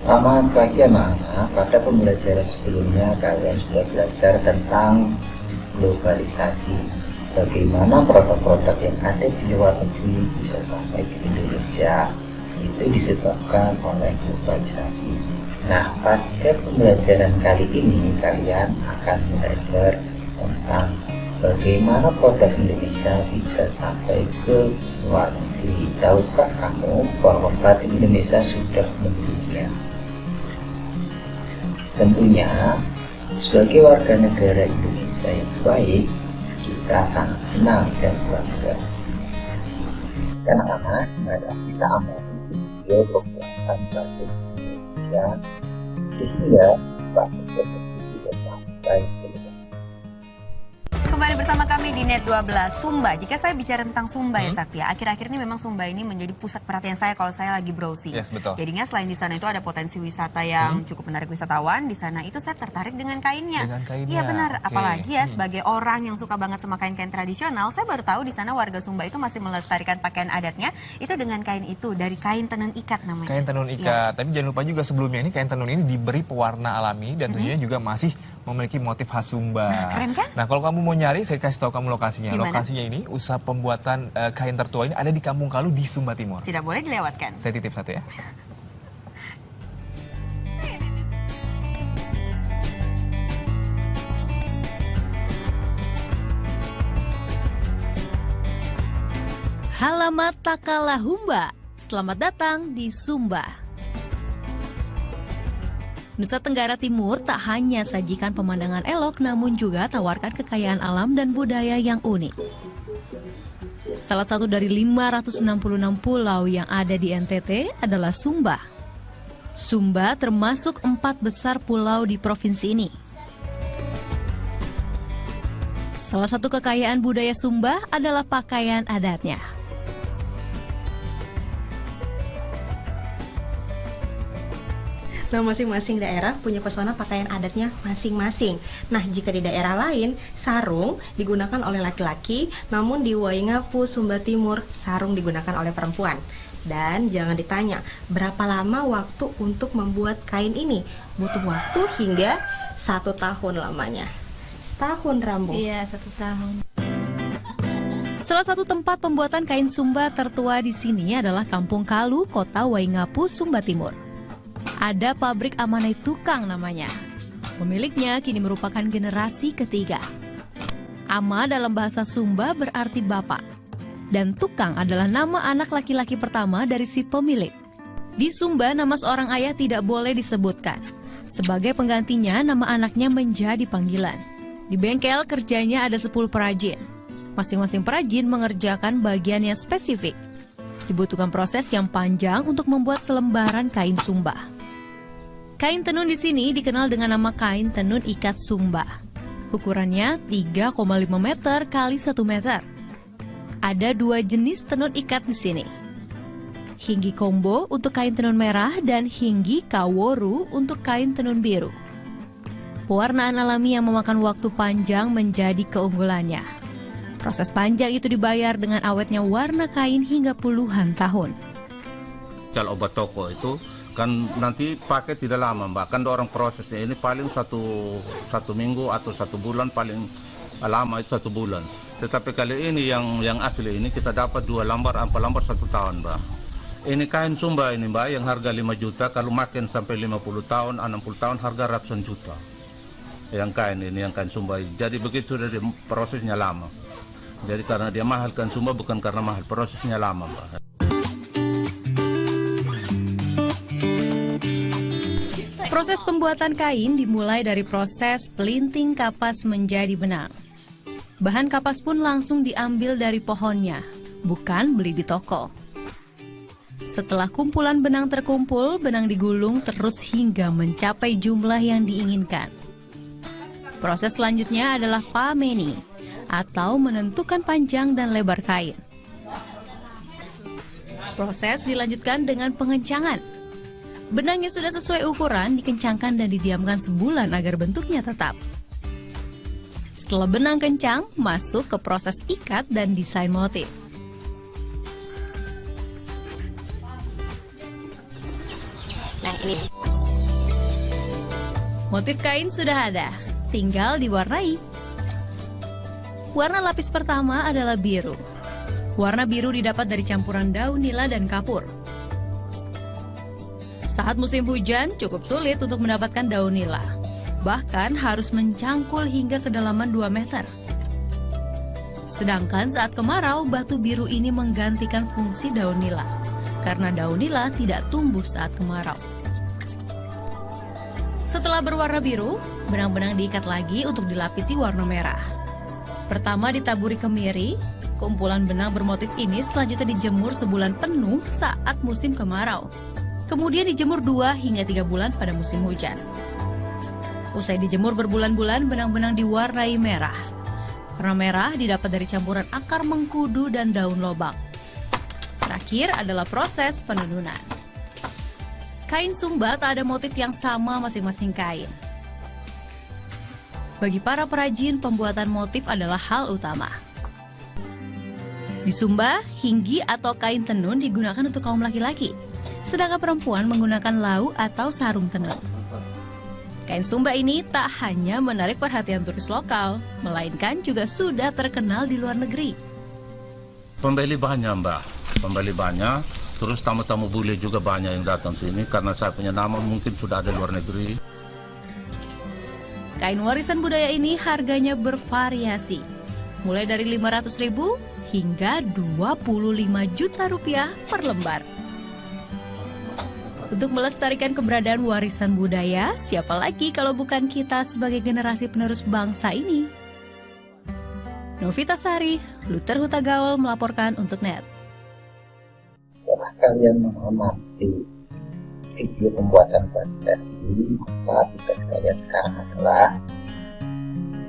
Selamat pagi anak-anak. Pada pembelajaran sebelumnya kalian sudah belajar tentang globalisasi. Bagaimana produk-produk yang ada di luar negeri bisa sampai ke Indonesia. Itu disebabkan oleh globalisasi. Nah, pada pembelajaran kali ini kalian akan belajar tentang bagaimana produk Indonesia bisa sampai ke luar negeri. Tahukah kamu bahwa produk Indonesia sudah mendunia? Tentunya, sebagai warga negara Indonesia yang baik, kita sangat senang dan bangga. Anak-anak, mari kita amati video pembuatan produk Indonesia sehingga produk tersebut bisa sampai ke luar. Kembali bersama kami di Net 12 Sumba. Jika saya bicara tentang Sumba ya Sakti, akhir-akhir ini memang Sumba ini menjadi pusat perhatian saya kalau saya lagi browsing. Yes, betul. Jadinya selain di sana itu ada potensi wisata yang cukup menarik wisatawan, di sana itu saya tertarik dengan kainnya. Dengan kainnya. Iya benar, Okay. apalagi ya sebagai orang yang suka banget sama kain-kain tradisional, saya baru tahu di sana warga Sumba itu masih melestarikan pakaian adatnya itu dengan kain itu, dari kain tenun ikat namanya. Kain tenun ikat. Tapi jangan lupa juga sebelumnya ini kain tenun ini diberi pewarna alami dan tentunya juga masih memiliki motif khas Sumba. Nah, keren kan? Nah, kalau kamu mau nyari, saya kasih tahu kamu lokasinya. Dimana? Lokasinya ini, usaha pembuatan kain tertua ini ada di Kampung Kalu di Sumba Timur. Tidak boleh dilewatkan. Saya titip satu ya. Halamat Takalahumba. Selamat datang di Sumba. Nusa Tenggara Timur tak hanya sajikan pemandangan elok, namun juga tawarkan kekayaan alam dan budaya yang unik. Salah satu dari 566 pulau yang ada di NTT adalah Sumba. Sumba termasuk 4 besar pulau di provinsi ini. Salah satu kekayaan budaya Sumba adalah pakaian adatnya. Nah, masing-masing daerah punya pesona pakaian adatnya masing-masing. Nah, jika di daerah lain, sarung digunakan oleh laki-laki, namun di Waingapu, Sumba Timur, sarung digunakan oleh perempuan. Dan jangan ditanya, berapa lama waktu untuk membuat kain ini? Butuh waktu hingga 1 tahun lamanya. Setahun, Rambu. Iya, 1 tahun. Salah satu tempat pembuatan kain Sumba tertua di sini adalah Kampung Kalu, Kota Waingapu, Sumba Timur. Ada pabrik Amanai Tukang namanya. Pemiliknya kini merupakan generasi ketiga. Ama dalam bahasa Sumba berarti bapak. Dan Tukang adalah nama anak laki-laki pertama dari si pemilik. Di Sumba, nama seorang ayah tidak boleh disebutkan. Sebagai penggantinya, nama anaknya menjadi panggilan. Di bengkel kerjanya ada 10 perajin. Masing-masing perajin mengerjakan bagian yang spesifik. Dibutuhkan proses yang panjang untuk membuat selembaran kain Sumba. Kain tenun di sini dikenal dengan nama kain tenun ikat Sumba. Ukurannya 3,5 meter x 1 meter. Ada 2 jenis tenun ikat di sini. Hinggi Kombo untuk kain tenun merah dan Hinggi Kaworu untuk kain tenun biru. Pewarnaan alami yang memakan waktu panjang menjadi keunggulannya. Proses panjang itu dibayar dengan awetnya warna kain hingga puluhan tahun. Kalau obat toko itu kan nanti pakai tidak lama, Mbak. Kan orang prosesnya ini paling satu minggu atau 1 bulan, paling lama itu 1 bulan. Tetapi kali ini yang asli ini kita dapat 2 lembar, 4 lembar 1 tahun, Mbak. Ini kain Sumba ini, Mbak, yang harga 5 juta. Kalau makin sampai 50 tahun, 60 tahun, harga ratusan juta. Yang kain ini, yang kain Sumba. Jadi begitu dari prosesnya lama. Jadi karena dia mahal kan Sumba, bukan karena mahal, prosesnya lama, Mbak. Proses pembuatan kain dimulai dari proses pelinting kapas menjadi benang. Bahan kapas pun langsung diambil dari pohonnya, bukan beli di toko. Setelah kumpulan benang terkumpul, benang digulung terus hingga mencapai jumlah yang diinginkan. Proses selanjutnya adalah pameni, atau menentukan panjang dan lebar kain. Proses dilanjutkan dengan pengencangan. Benang yang sudah sesuai ukuran dikencangkan dan didiamkan sebulan agar bentuknya tetap. Setelah benang kencang, masuk ke proses ikat dan desain motif. Nah, ini Motif kain sudah ada, tinggal diwarnai. Warna lapis pertama adalah biru. Warna biru didapat dari campuran daun nila dan kapur. Saat musim hujan, cukup sulit untuk mendapatkan daun nila. Bahkan harus mencangkul hingga kedalaman 2 meter. Sedangkan saat kemarau, batu biru ini menggantikan fungsi daun nila. Karena daun nila tidak tumbuh saat kemarau. Setelah berwarna biru, benang-benang diikat lagi untuk dilapisi warna merah. Pertama ditaburi kemiri, kumpulan benang bermotif ini selanjutnya dijemur sebulan penuh saat musim kemarau. Kemudian dijemur 2 hingga 3 bulan pada musim hujan. Usai dijemur berbulan-bulan, benang-benang diwarnai merah. Warna merah didapat dari campuran akar mengkudu dan daun lobak. Terakhir adalah proses penenunan. Kain Sumba tak ada motif yang sama masing-masing kain. Bagi para perajin, pembuatan motif adalah hal utama. Di Sumba, hinggi atau kain tenun digunakan untuk kaum laki-laki, sedangkan perempuan menggunakan lau atau sarung tenun. Kain Sumba ini tak hanya menarik perhatian turis lokal, melainkan juga sudah terkenal di luar negeri. Pembeli banyak, Mbak. Pembeli banyak, terus tamu-tamu bule juga banyak yang datang sini karena saya punya nama mungkin sudah ada di luar negeri. Kain warisan budaya ini harganya bervariasi, mulai dari 500.000 hingga 25 juta rupiah per lembar. Untuk melestarikan keberadaan warisan budaya, siapa lagi kalau bukan kita sebagai generasi penerus bangsa ini? Novita Sari, Luther Hutagaol melaporkan untuk NET. Setelah kalian mengamati video pembuatan batik tadi, maka tugas kalian sekarang adalah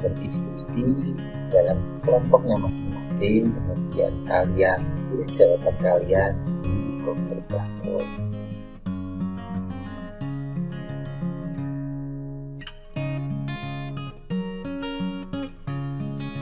berdiskusi dalam kelompoknya masing-masing, kemudian kalian tulis jawaban kalian di Google Classroom.